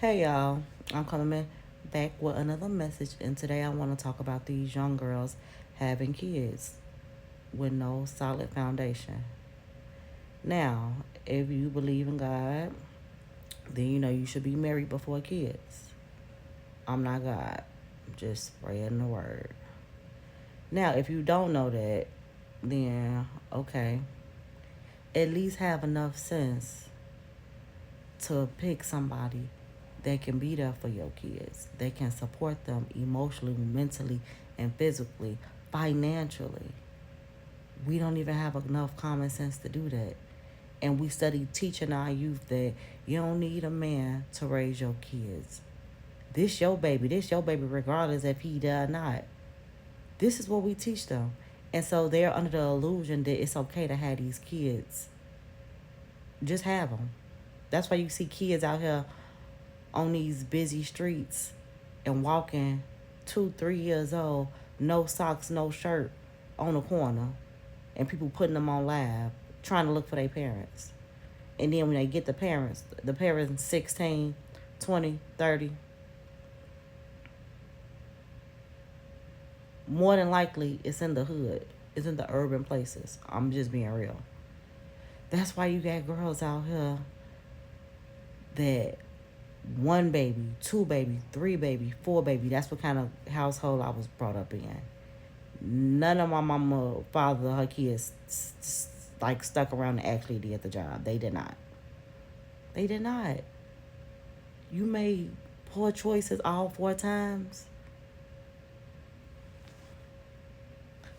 Hey y'all, I'm coming back with another message, and today I want to talk about these young girls having kids with no solid foundation. Now, if you believe in God, then you know you should be married before kids. I'm not God, I'm just spreading the word. Now, if you don't know that, then okay, at least have enough sense to pick somebody that can be there for your kids, that can support them emotionally, mentally, and physically, financially. We don't even have enough common sense to do that. And we study teaching our youth that you don't need a man to raise your kids. This your baby, regardless if he does or not. This is what we teach them. And so they're under the illusion that it's okay to have these kids. Just have them. That's why you see kids out here on these busy streets and walking 2, 3 years old, no socks, no shirt on the corner, and people putting them on live, trying to look for their parents. And then when they get the parents 16, 20, 30, more than likely it's in the hood. It's in the urban places. I'm just being real. That's why you got girls out here that one baby, two baby, three baby, four baby. That's what kind of household I was brought up in. None of my mama, father, her kids like stuck around and actually did the job. They did not. They did not. You made poor choices all 4 times.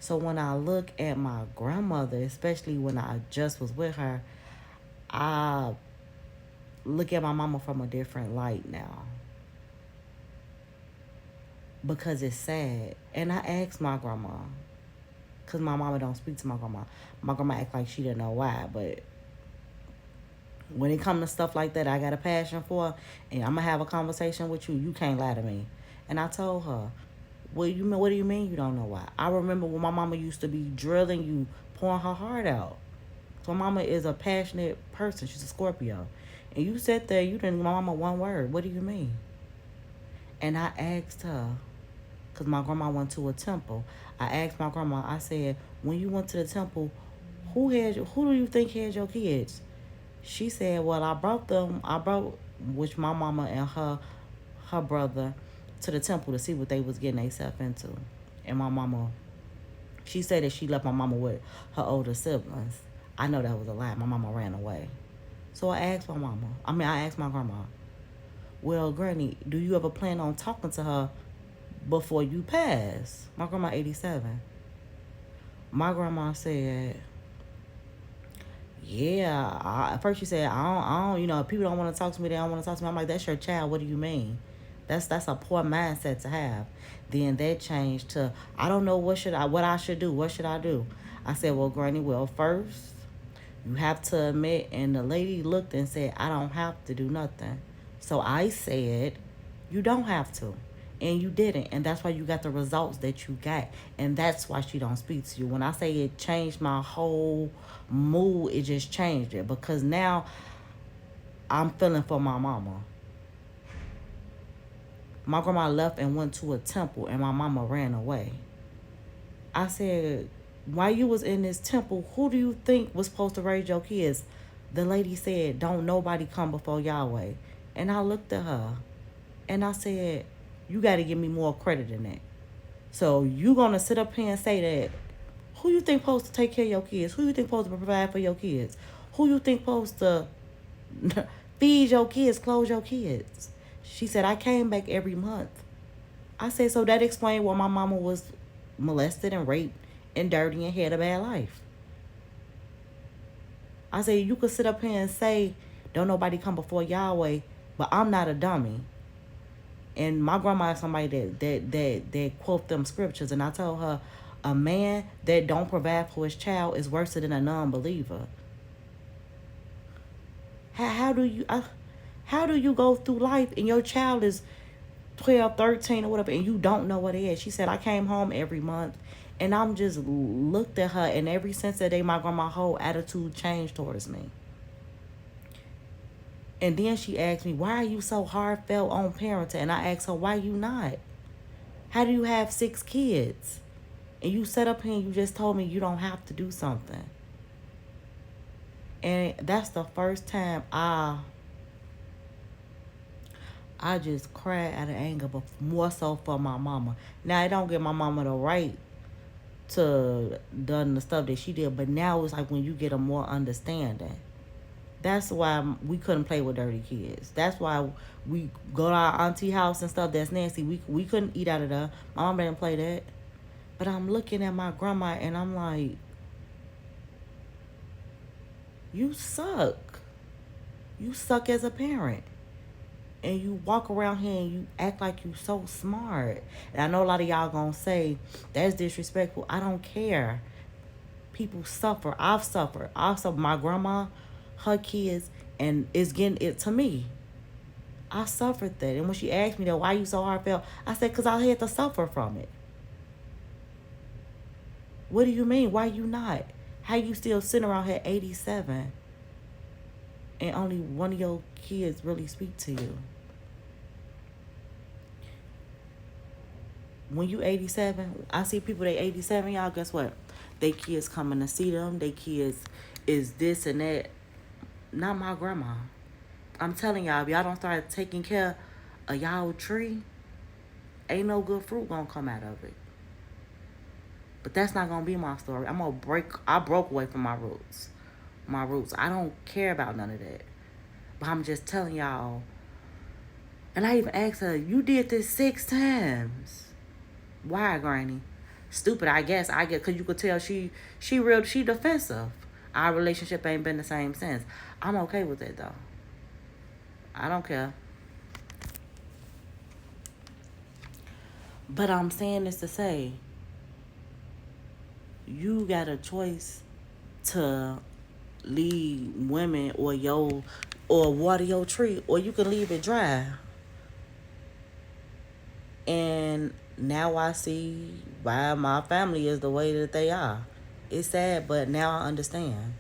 So when I look at my grandmother, especially when I just was with her, I look at my mama from a different light now. Because it's sad. And I asked my grandma, because my mama don't speak to my grandma. My grandma act like she didn't know why, but when it comes to stuff like that I got a passion for, and I'm going to have a conversation with you, you can't lie to me. And I told her, what do you mean you don't know why? I remember when my mama used to be drilling you, pouring her heart out. So my mama is a passionate person. She's a Scorpio. And you sat there, you didn't give my mama one word. What do you mean? And I asked her, because my grandma went to a temple. I asked my grandma, I said, when you went to the temple, who do you think had your kids? She said, well, I brought, which my mama and her brother, to the temple to see what they was getting themselves into. And my mama, she said that she left my mama with her older siblings. I know that was a lie. My mama ran away. So I asked my grandma, well, Granny, do you ever plan on talking to her before you pass? My grandma 87. My grandma said, yeah. At first she said, if people don't want to talk to me, they don't want to talk to me. I'm like, that's your child. What do you mean? That's a poor mindset to have. Then that changed to, I don't know what I should do. What should I do? I said, well, Granny, well, first you have to admit, and the lady looked and said, I don't have to do nothing. So I said, you don't have to. And you didn't. And that's why you got the results that you got. And that's why she don't speak to you. When I say it changed my whole mood, it just changed it. Because now I'm feeling for my mama. My grandma left and went to a temple, and my mama ran away. I said, while you was in this temple, who do you think was supposed to raise your kids? The lady said, don't nobody come before Yahweh. And I looked at her and I said, you got to give me more credit than that. So you going to sit up here and say that, who you think supposed to take care of your kids? Who you think supposed to provide for your kids? Who you think supposed to feed your kids, clothe your kids? She said, I came back every month. I said, so that explained why my mama was molested and raped and dirty and had a bad life. I said, you could sit up here and say, don't nobody come before Yahweh, but I'm not a dummy. And my grandma is somebody that quote them scriptures. And I told her, a man that don't provide for his child is worse than a non-believer. How do you go through life and your child is 12, 13 or whatever, and you don't know what it is? She said, I came home every month, and I'm just looked at her, and every since that day, my grandma's whole attitude changed towards me. And then she asked me, why are you so heartfelt on parenting? And I asked her, why you not? How do you have 6 kids? And you set up here and you just told me you don't have to do something. And that's the first time I just cried out of anger, but more so for my mama. Now, I don't give my mama the right to done the stuff that she did, but now it's like when you get a more understanding. That's why we couldn't play with dirty kids. That's why we go to our auntie house and stuff that's nasty. We couldn't eat out of there. My mom didn't play that. But I'm looking at my grandma and I'm like, you suck. You suck as a parent. And you walk around here and you act like you so smart. And I know a lot of y'all gonna say that's disrespectful. I don't care. People suffer. I've suffered. My grandma, her kids, and it's getting it to me. I suffered that. And when she asked me that, why you so heartfelt, I said, because I had to suffer from it. What do you mean? Why you not? How you still sitting around here 87 and only one of your kids really speak to you? When you 87, I see people they 87, y'all, guess what? They kids coming to see them. They kids is this and that. Not my grandma. I'm telling y'all, if y'all don't start taking care of y'all tree, ain't no good fruit gonna come out of it. But that's not gonna be my story. I broke away from my roots. I don't care about none of that. But I'm just telling y'all. And I even asked her, you did this 6 times. Why, Granny? Stupid, I guess. Cause you could tell she defensive. Our relationship ain't been the same since. I'm okay with it though. I don't care. But I'm saying this to say, you got a choice to leave women or water your tree, or you can leave it dry. And now I see why my family is the way that they are. It's sad, but now I understand.